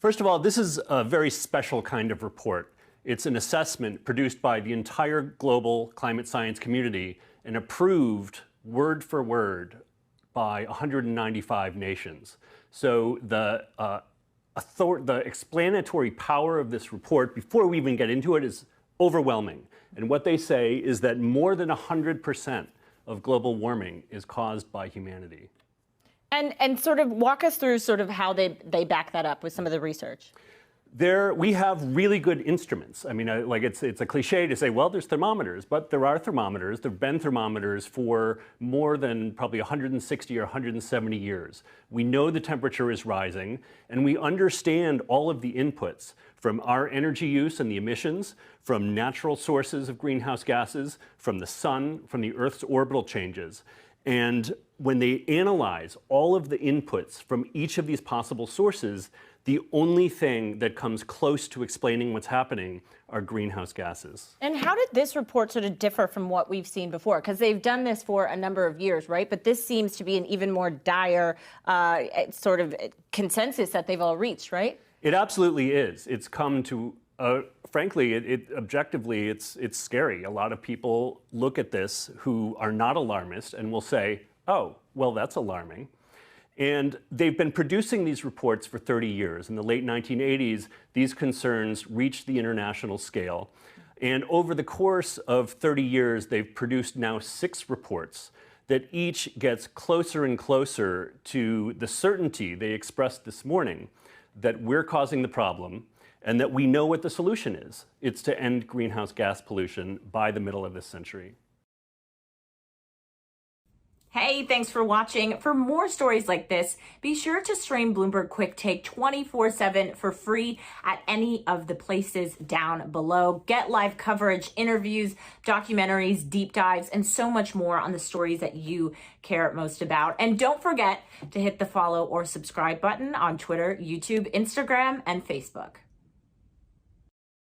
First of all, this is a very special kind of report. It's an assessment produced by the entire global climate science community and approved word for word by 195 nations. So the explanatory power of this report, before we even get into it, is overwhelming. And what they say is that more than 100% of global warming is caused by humanity. And sort of walk us through sort of how they back that up with some of the research. We have really good instruments. I mean, like it's a cliche to say, well, there's thermometers, but there are thermometers. There have been thermometers for more than probably 160 or 170 years. We know the temperature is rising, and we understand all of the inputs from our energy use and the emissions, from natural sources of greenhouse gases, from the sun, from the Earth's orbital changes. And when they analyze all of the inputs from each of these possible sources, the only thing that comes close to explaining what's happening are greenhouse gases. And how did this report sort of differ from what we've seen before? Because they've done this for a number of years, right? But this seems to be an even more dire sort of consensus that they've all reached, right? It absolutely is. It's come to, frankly, objectively, it's scary. A lot of people look at this who are not alarmist and will say, oh, well, that's alarming. And they've been producing these reports for 30 years. In the late 1980s, these concerns reached the international scale. And over the course of 30 years, they've produced now 6 reports that each gets closer and closer to the certainty they expressed this morning that we're causing the problem and that we know what the solution is. It's to end greenhouse gas pollution by the middle of this century. Hey, thanks for watching. For more stories like this, be sure to stream Bloomberg Quicktake 24/7 for free at any of the places down below. Get live coverage, interviews, documentaries, deep dives, and so much more on the stories that you care most about. And don't forget to hit the follow or subscribe button on Twitter, YouTube, Instagram, and Facebook.